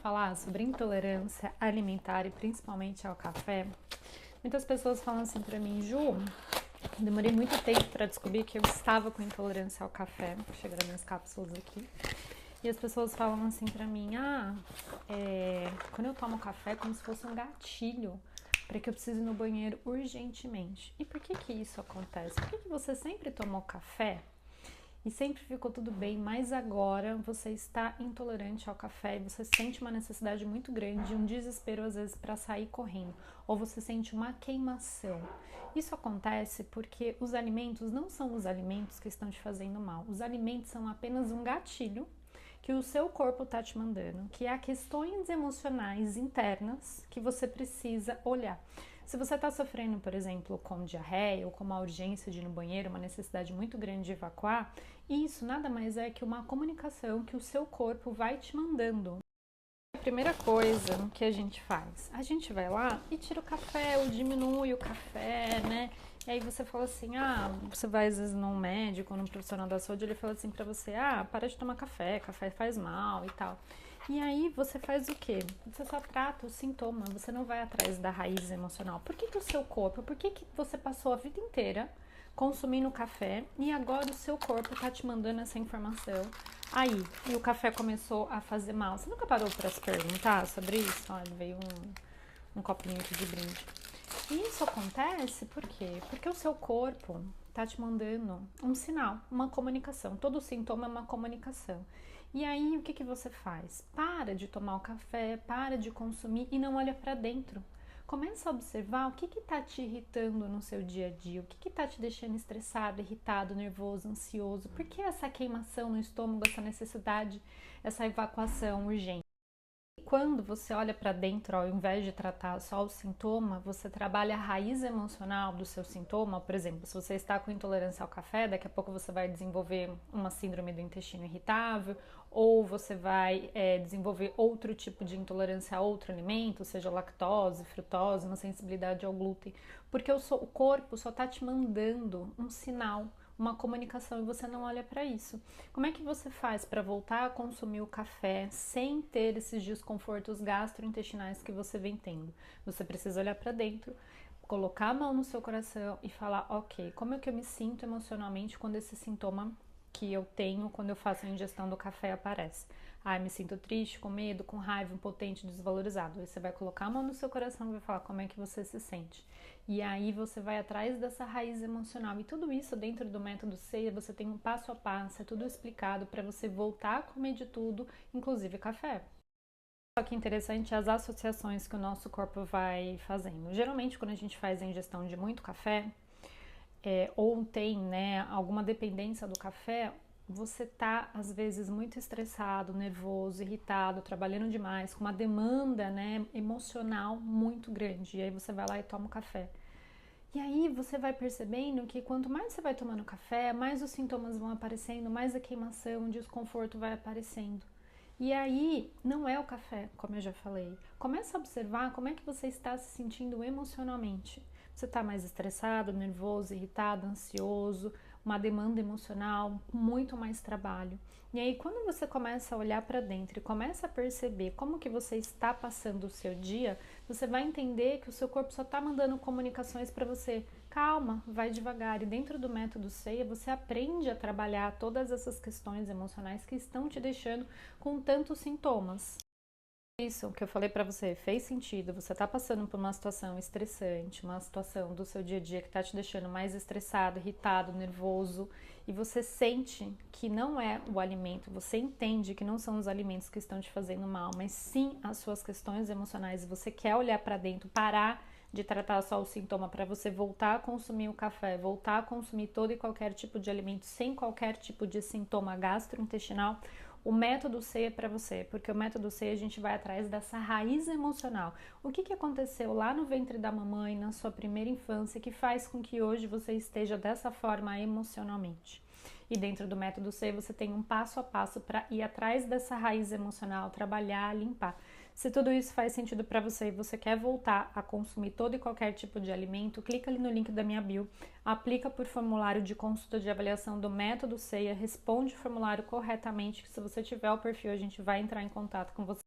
Falar sobre intolerância alimentar e principalmente ao café. Muitas pessoas falam assim pra mim, Ju, demorei muito tempo para descobrir que eu estava com intolerância ao café. Chegando minhas cápsulas aqui. E as pessoas falam assim pra mim, quando eu tomo café é como se fosse um gatilho para que eu precise ir no banheiro urgentemente. E por que que isso acontece? Por que que você sempre tomou café e sempre ficou tudo bem, mas agora você está intolerante ao café e você sente uma necessidade muito grande, um desespero às vezes para sair correndo, ou você sente uma queimação. Isso acontece porque os alimentos não são os alimentos que estão te fazendo mal. Os alimentos são apenas um gatilho que o seu corpo está te mandando, que há questões emocionais internas que você precisa olhar. Se você está sofrendo, por exemplo, com diarreia ou com uma urgência de ir no banheiro, uma necessidade muito grande de evacuar, isso nada mais é que uma comunicação que o seu corpo vai te mandando. A primeira coisa que a gente faz, a gente vai lá e tira o café ou diminui o café, né? E aí você fala assim, você vai às vezes num médico ou num profissional da saúde, ele fala assim pra você, para de tomar café, café faz mal e tal. E aí você faz o quê? Você só trata o sintoma, você não vai atrás da raiz emocional. Por que que o seu corpo, por que que você passou a vida inteira consumindo café e agora o seu corpo tá te mandando essa informação aí, e o café começou a fazer mal? Você nunca parou para se perguntar sobre isso? Olha, veio um copinho aqui de brinde. E isso acontece por quê? Porque o seu corpo tá te mandando um sinal, uma comunicação. Todo sintoma é uma comunicação. E aí, o que que você faz? Para de tomar o café, para de consumir e não olha para dentro. Começa a observar o que está te irritando no seu dia a dia, o que está te deixando estressado, irritado, nervoso, ansioso. Por que essa queimação no estômago, essa necessidade, essa evacuação urgente? Quando você olha para dentro, ao invés de tratar só o sintoma, você trabalha a raiz emocional do seu sintoma. Por exemplo, se você está com intolerância ao café, daqui a pouco você vai desenvolver uma síndrome do intestino irritável, ou você vai desenvolver outro tipo de intolerância a outro alimento, seja lactose, frutose, uma sensibilidade ao glúten, porque o corpo só está te mandando um sinal, uma comunicação, e você não olha para isso. Como é que você faz para voltar a consumir o café sem ter esses desconfortos gastrointestinais que você vem tendo? Você precisa olhar para dentro, colocar a mão no seu coração e falar, ok, como é que eu me sinto emocionalmente quando esse sintoma que eu tenho quando eu faço a ingestão do café aparece? Me sinto triste, com medo, com raiva, impotente, desvalorizado. Aí você vai colocar a mão no seu coração e vai falar como é que você se sente. E aí você vai atrás dessa raiz emocional. E tudo isso dentro do método CEIA, você tem um passo a passo, é tudo explicado para você voltar a comer de tudo, inclusive café. Só que interessante as associações que o nosso corpo vai fazendo. Geralmente, quando a gente faz a ingestão de muito café, ou tem, né, alguma dependência do café, você tá às vezes muito estressado, nervoso, irritado, trabalhando demais, com uma demanda, né, emocional muito grande. E aí você vai lá e toma um café. E aí você vai percebendo que quanto mais você vai tomando café, mais os sintomas vão aparecendo, mais a queimação, o desconforto vai aparecendo. E aí não é o café, como eu já falei. Começa a observar como é que você está se sentindo emocionalmente. Você está mais estressado, nervoso, irritado, ansioso, uma demanda emocional, muito mais trabalho. E aí quando você começa a olhar para dentro e começa a perceber como que você está passando o seu dia, você vai entender que o seu corpo só está mandando comunicações para você. Calma, vai devagar. E dentro do método CEIA, você aprende a trabalhar todas essas questões emocionais que estão te deixando com tantos sintomas. Isso que eu falei pra você fez sentido. Você tá passando por uma situação estressante, uma situação do seu dia a dia que tá te deixando mais estressado, irritado, nervoso, e você sente que não é o alimento, você entende que não são os alimentos que estão te fazendo mal, mas sim as suas questões emocionais, e você quer olhar pra dentro, parar de tratar só o sintoma para você voltar a consumir o café, voltar a consumir todo e qualquer tipo de alimento sem qualquer tipo de sintoma gastrointestinal. O método C é para você, porque o método C a gente vai atrás dessa raiz emocional. O que que aconteceu lá no ventre da mamãe, na sua primeira infância, que faz com que hoje você esteja dessa forma emocionalmente? E dentro do método C você tem um passo a passo para ir atrás dessa raiz emocional, trabalhar, limpar. Se tudo isso faz sentido para você e você quer voltar a consumir todo e qualquer tipo de alimento, clica ali no link da minha bio, aplica por formulário de consulta de avaliação do método CEIA, responde o formulário corretamente, que se você tiver o perfil a gente vai entrar em contato com você.